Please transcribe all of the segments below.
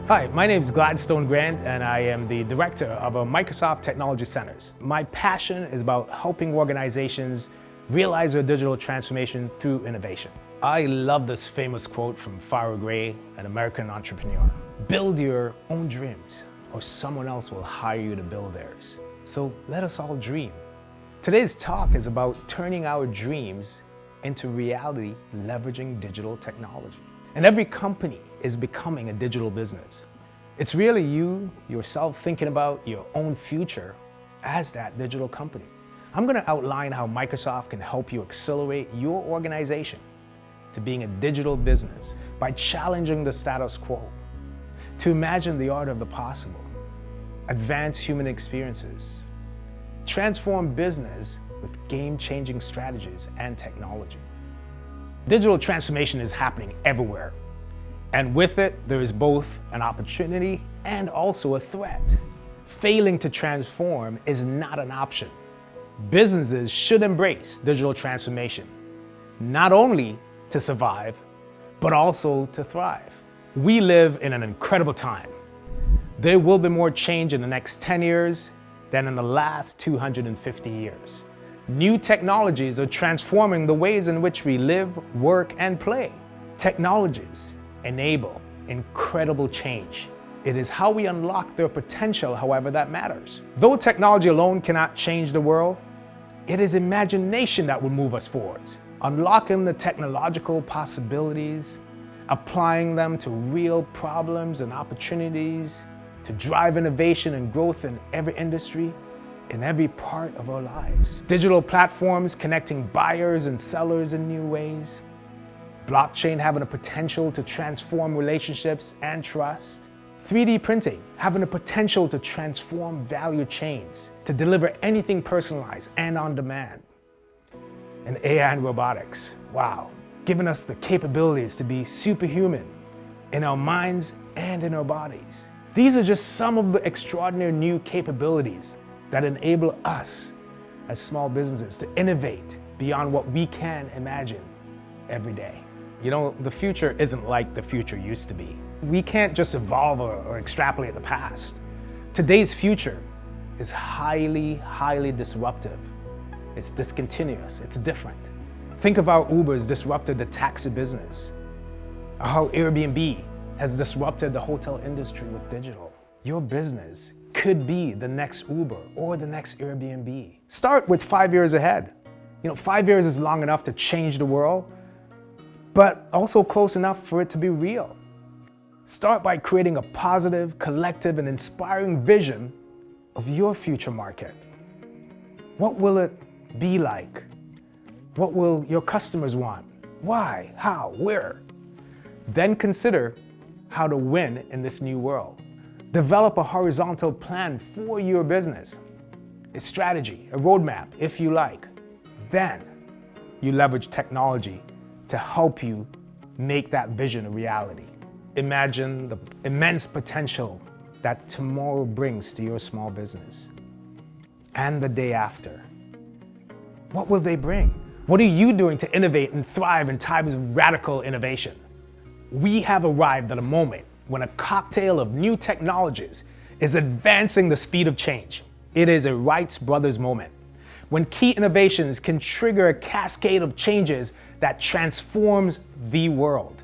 Hi, my name is Gladstone Grant and I am the director of Microsoft Technology Centers. My passion is about helping organizations realize their digital transformation through innovation. I love this famous quote from Farrah Gray, an American entrepreneur. Build your own dreams or someone else will hire you to build theirs. So let us all dream. Today's talk is about turning our dreams into reality, leveraging digital technology. And every company is becoming a digital business. It's really you, yourself, thinking about your own future as that digital company. I'm going to outline how Microsoft can help you accelerate your organization to being a digital business by challenging the status quo, to imagine the art of the possible, advance human experiences, transform business with game-changing strategies and technology. Digital transformation is happening everywhere. And with it, there is both an opportunity and also a threat. Failing to transform is not an option. Businesses should embrace digital transformation, not only to survive, but also to thrive. We live in an incredible time. There will be more change in the next 10 years than in the last 250 years. New technologies are transforming the ways in which we live, work, and play. Technologies enable incredible change. It is how we unlock their potential, however, that matters. Though technology alone cannot change the world, it is imagination that will move us forwards. Unlocking the technological possibilities, applying them to real problems and opportunities, to drive innovation and growth in every industry, in every part of our lives. Digital platforms connecting buyers and sellers in new ways. Blockchain having the potential to transform relationships and trust. 3D printing having the potential to transform value chains, to deliver anything personalized and on demand. And AI and robotics, wow, giving us the capabilities to be superhuman in our minds and in our bodies. These are just some of the extraordinary new capabilities that enable us as small businesses to innovate beyond what we can imagine every day. You know, the future isn't like the future used to be. We can't just evolve or extrapolate the past. Today's future is highly disruptive. It's discontinuous, it's different. Think of how Uber's disrupted the taxi business, or how Airbnb has disrupted the hotel industry with digital. Your business could be the next Uber or the next Airbnb. Start with 5 years ahead. 5 years is long enough to change the world, but also close enough for it to be real. Start by creating a positive, collective, and inspiring vision of your future market. What will it be like? What will your customers want? Why? How? Where? Then consider how to win in this new world. Develop a horizontal plan for your business, a strategy, a roadmap, if you like. Then you leverage technology to help you make that vision a reality. Imagine the immense potential that tomorrow brings to your small business and the day after. What will they bring? What are you doing to innovate and thrive in times of radical innovation? We have arrived at a moment when a cocktail of new technologies is advancing the speed of change. It is a Wright brothers moment, when key innovations can trigger a cascade of changes that transforms the world.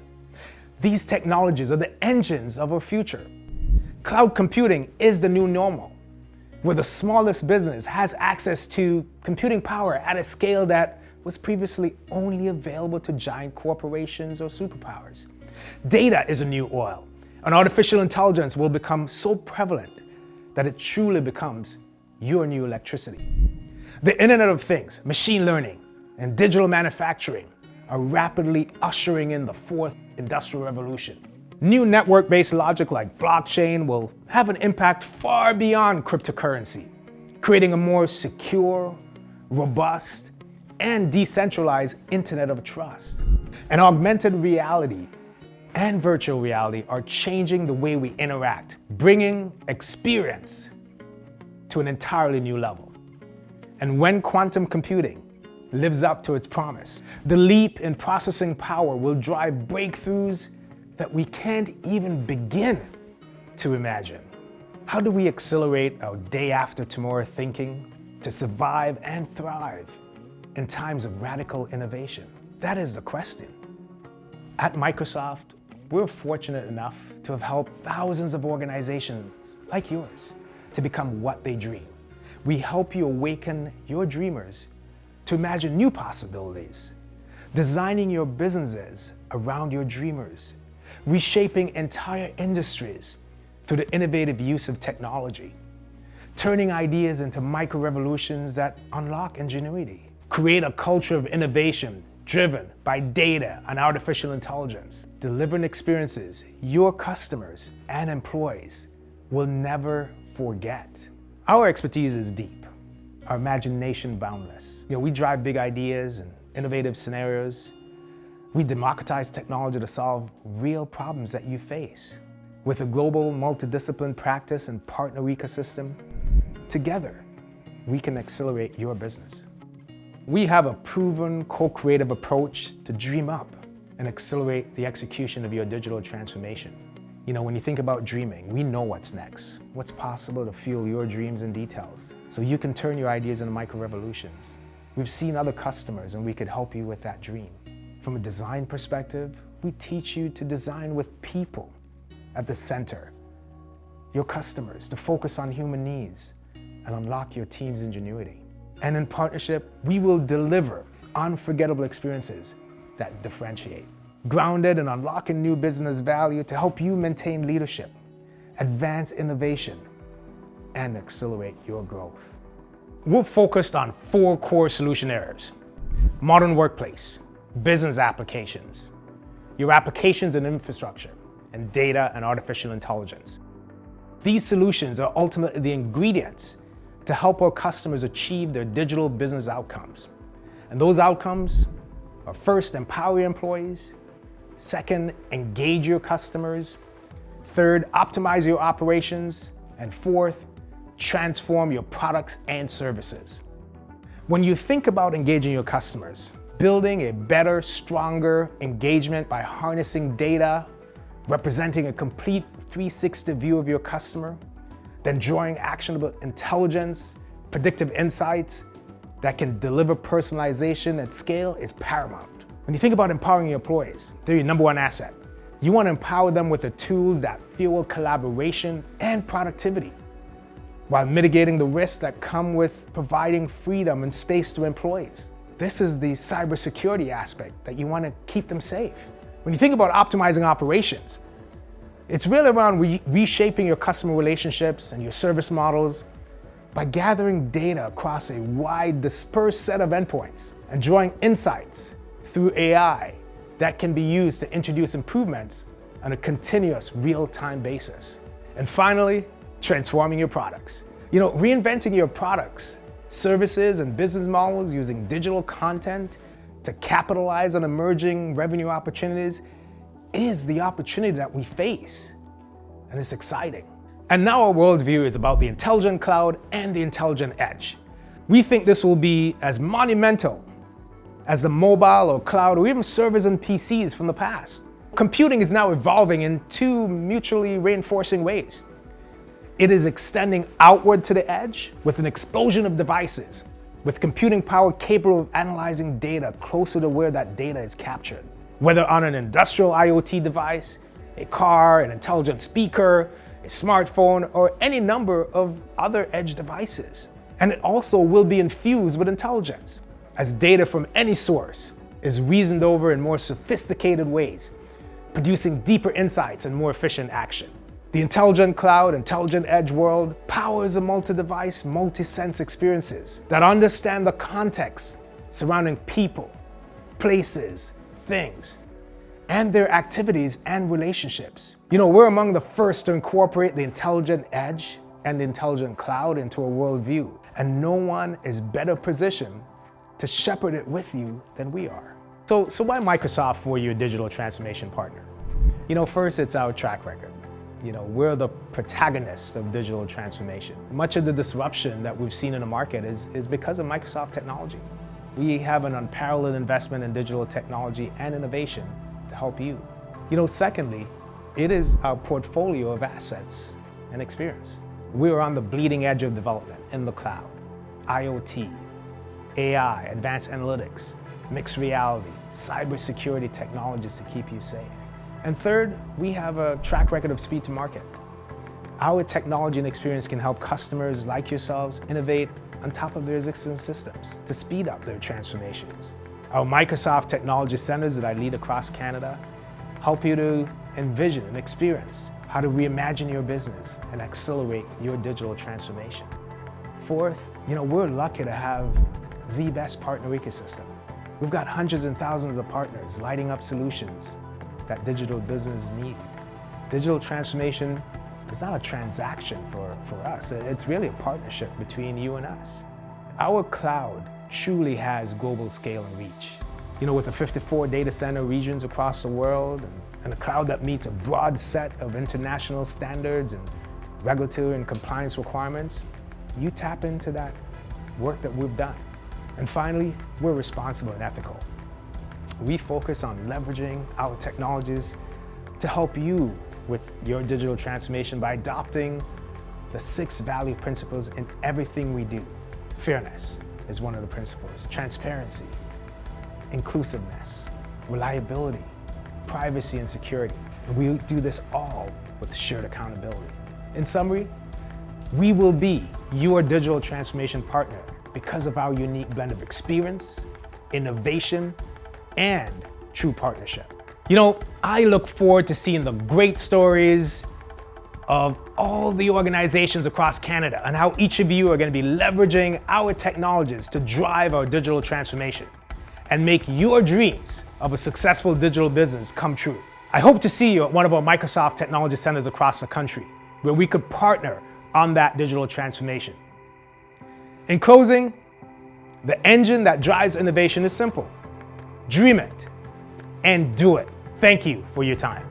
These technologies are the engines of our future. Cloud computing is the new normal, where the smallest business has access to computing power at a scale that was previously only available to giant corporations or superpowers. Data is a new oil, and artificial intelligence will become so prevalent that it truly becomes your new electricity. The Internet of Things, machine learning, and digital manufacturing are rapidly ushering in the fourth industrial revolution. New network-based logic like blockchain will have an impact far beyond cryptocurrency, creating a more secure, robust, and decentralized Internet of Trust. And augmented reality and virtual reality are changing the way we interact, bringing experience to an entirely new level. And when quantum computing lives up to its promise, the leap in processing power will drive breakthroughs that we can't even begin to imagine. How do we accelerate our day after tomorrow thinking to survive and thrive in times of radical innovation? That is the question. At Microsoft, we're fortunate enough to have helped thousands of organizations like yours to become what they dream. We help you awaken your dreamers to imagine new possibilities, designing your businesses around your dreamers, reshaping entire industries through the innovative use of technology, turning ideas into micro-revolutions that unlock ingenuity, create a culture of innovation driven by data and artificial intelligence, delivering experiences your customers and employees will never forget. Our expertise is deep, our imagination boundless. We drive big ideas and innovative scenarios. We democratize technology to solve real problems that you face. With a global multidiscipline practice and partner ecosystem, together, we can accelerate your business. We have a proven co-creative approach to dream up and accelerate the execution of your digital transformation. When you think about dreaming, we know what's next, what's possible to fuel your dreams and details, so you can turn your ideas into micro-revolutions. We've seen other customers and we could help you with that dream. From a design perspective, we teach you to design with people at the center, your customers, to focus on human needs and unlock your team's ingenuity. And in partnership, we will deliver unforgettable experiences that differentiate, grounded in unlocking new business value to help you maintain leadership, advance innovation, and accelerate your growth. We're focused on 4 core solution areas: modern workplace, business applications, your applications and infrastructure, and data and artificial intelligence. These solutions are ultimately the ingredients to help our customers achieve their digital business outcomes. And those outcomes are: first, empower your employees; second, engage your customers; third, optimize your operations; and fourth, transform your products and services. When you think about engaging your customers, building a better, stronger engagement by harnessing data, representing a complete 360 view of your customer, then drawing actionable intelligence, predictive insights that can deliver personalization at scale is paramount. When you think about empowering your employees, they're your number 1 asset. You want to empower them with the tools that fuel collaboration and productivity, while mitigating the risks that come with providing freedom and space to employees. This is the cybersecurity aspect that you want to keep them safe. When you think about optimizing operations, it's really around reshaping your customer relationships and your service models by gathering data across a wide, dispersed set of endpoints and drawing insights through AI that can be used to introduce improvements on a continuous, real-time basis. And finally, transforming your products. Reinventing your products, services, and business models using digital content to capitalize on emerging revenue opportunities is the opportunity that we face, and it's exciting. And now our worldview is about the intelligent cloud and the intelligent edge. We think this will be as monumental as the mobile or cloud or even servers and PCs from the past. Computing is now evolving in 2 mutually reinforcing ways. It is extending outward to the edge with an explosion of devices, with computing power capable of analyzing data closer to where that data is captured. Whether on an industrial IoT device, a car, an intelligent speaker, a smartphone, or any number of other edge devices. And it also will be infused with intelligence, as data from any source is reasoned over in more sophisticated ways, producing deeper insights and more efficient action. The intelligent cloud, intelligent edge world powers the multi-device, multi-sense experiences that understand the context surrounding people, places, things, and their activities and relationships. We're among the first to incorporate the intelligent edge and the intelligent cloud into a worldview, and no one is better positioned to shepherd it with you than we are. So why Microsoft for your digital transformation partner? First, it's our track record. We're the protagonists of digital transformation. Much of the disruption that we've seen in the market is because of Microsoft technology. We have an unparalleled investment in digital technology and innovation to help you. Secondly, It is our portfolio of assets and experience. We are on the bleeding edge of development in the cloud, IoT, AI, advanced analytics, mixed reality, cybersecurity technologies to keep you safe. And third, we have a track record of speed to market. Our technology and experience can help customers like yourselves innovate on top of their existing systems to speed up their transformations. Our Microsoft Technology Centers that I lead across Canada help you to envision and experience how to reimagine your business and accelerate your digital transformation. Fourth, we're lucky to have the best partner ecosystem. We've got hundreds and thousands of partners lighting up solutions that digital business need. Digital transformation is not a transaction for us. It's really a partnership between you and us. Our cloud truly has global scale and reach. With the 54 data center regions across the world and a cloud that meets a broad set of international standards and regulatory and compliance requirements, you tap into that work that we've done. And finally, we're responsible and ethical. We focus on leveraging our technologies to help you with your digital transformation by adopting the 6 value principles in everything we do. Fairness is one of the principles, transparency, inclusiveness, reliability, privacy and security. And we do this all with shared accountability. In summary, we will be your digital transformation partner because of our unique blend of experience, innovation, and true partnership. I look forward to seeing the great stories of all the organizations across Canada and how each of you are going to be leveraging our technologies to drive our digital transformation and make your dreams of a successful digital business come true. I hope to see you at one of our Microsoft Technology Centers across the country where we could partner on that digital transformation. In closing, the engine that drives innovation is simple. Dream it and do it. Thank you for your time.